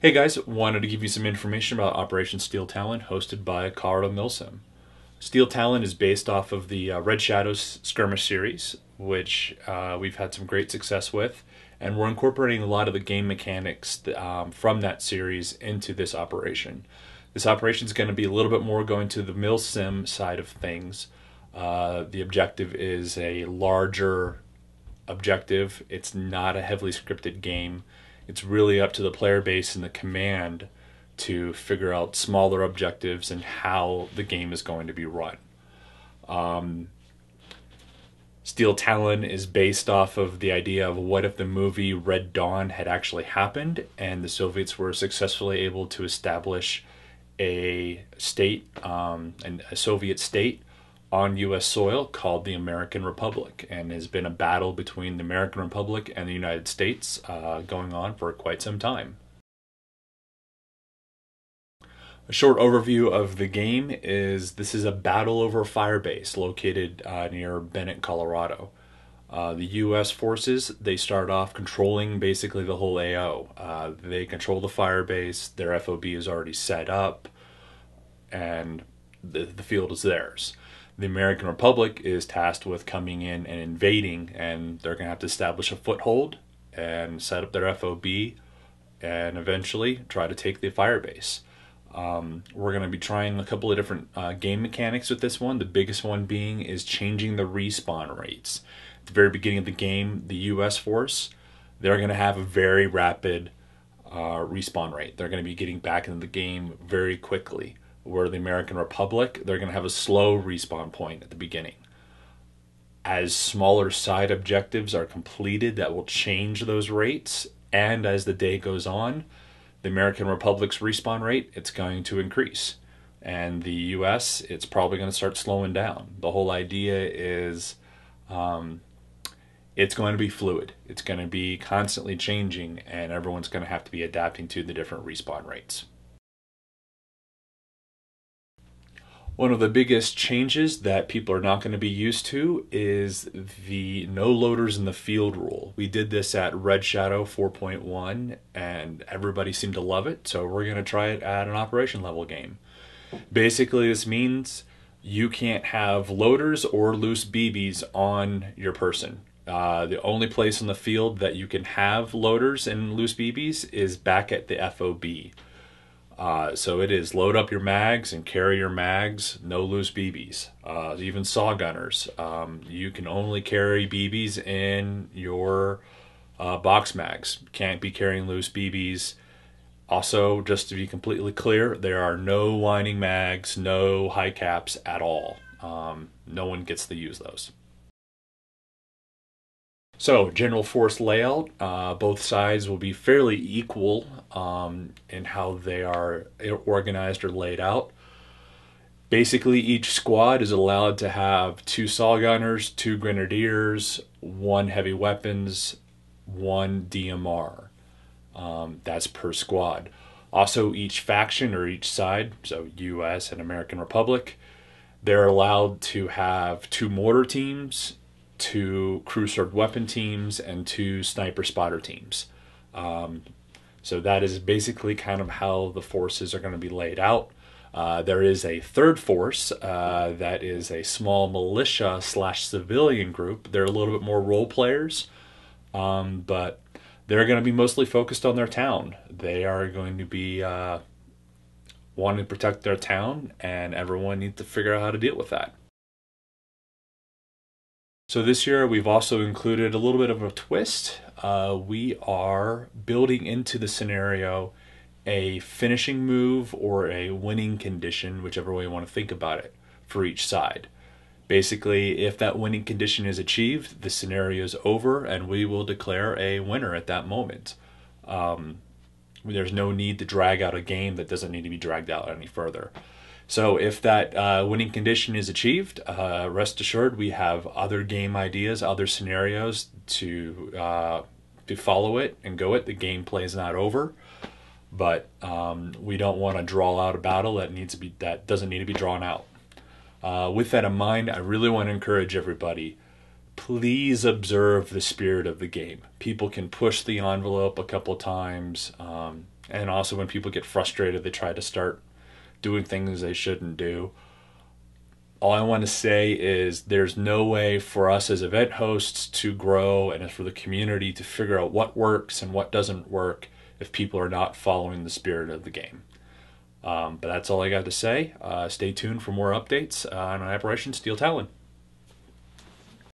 Hey guys, wanted to give you some information about Operation Steel Talon, hosted by Milsim. Steel Talon is based off of the Red Shadows skirmish series, which we've had some great success with, and we're incorporating a lot of the game mechanics from that series into this operation. This operation is going to be a little bit more going to the Milsim side of things. The objective is a larger objective. It's not a heavily scripted game. It's really up to the player base and the command to figure out smaller objectives and how the game is going to be run. Steel Talon is based off of the idea of what if the movie Red Dawn had actually happened and the Soviets were successfully able to establish a state, a Soviet state on U.S. soil called the American Republic, and has been a battle between the American Republic and the United States going on for quite some time. A short overview of the game is this is a battle over a fire base located near Bennett, Colorado. The U.S. forces, they start off controlling basically the whole AO. They control the fire base, their FOB is already set up, and the field is theirs. The American Republic is tasked with coming in and invading, and they're going to have to establish a foothold and set up their FOB and eventually try to take the fire base. We're going to be trying a couple of different game mechanics with this one. The biggest one being is changing the respawn rates. At the very beginning of the game, the U.S. force, they're going to have a very rapid respawn rate. They're going to be getting back into the game very quickly. Where the American Republic, they're going to have a slow respawn point at the beginning. As smaller side objectives are completed, that will change those rates, and as the day goes on, the American Republic's respawn rate, it's going to increase. And the US, it's probably going to start slowing down. The whole idea is it's going to be fluid. It's going to be constantly changing, and everyone's going to have to be adapting to the different respawn rates. One of the biggest changes that people are not going to be used to is the no loaders in the field rule. We did this at Red Shadow 4.1 and everybody seemed to love it, so we're going to try it at an operation level game. Basically, this means you can't have loaders or loose BBs on your person. The only place on the field that you can have loaders and loose BBs is back at the FOB. So it is load up your mags and carry your mags, no loose BBs. Even saw gunners, you can only carry BBs in your box mags. Can't be carrying loose BBs. Also, just to be completely clear, there are no lining mags, no high caps at all. No one gets to use those. So, general force layout, both sides will be fairly equal in how they are organized or laid out. Basically, each squad is allowed to have 2 saw gunners, 2 grenadiers, 1 heavy weapons, 1 DMR. That's per squad. Also, each faction or each side, so US and American Republic, they're allowed to have 2 mortar teams, 2 crew served weapon teams, and 2 sniper spotter teams. So that is basically kind of how the forces are going to be laid out. There is a third force that is a small militia / civilian group. They're a little bit more role players, but they're going to be mostly focused on their town. They are going to be wanting to protect their town, and everyone needs to figure out how to deal with that. So this year we've also included a little bit of a twist. We are building into the scenario a finishing move or a winning condition, whichever way you want to think about it, for each side. Basically, if that winning condition is achieved, the scenario is over and we will declare a winner at that moment. There's no need to drag out a game that doesn't need to be dragged out any further. So if that winning condition is achieved, rest assured we have other game ideas, other scenarios to follow it and go it. The gameplay is not over, but we don't want to draw out a battle that doesn't need to be drawn out. With that in mind, I really want to encourage everybody, please observe the spirit of the game. People can push the envelope a couple times. And also when people get frustrated, they try to start doing things they shouldn't do. All I want to say is there's no way for us as event hosts to grow and for the community to figure out what works and what doesn't work if people are not following the spirit of the game. But that's all I got to say. Stay tuned for more updates on Operation Steel Talon.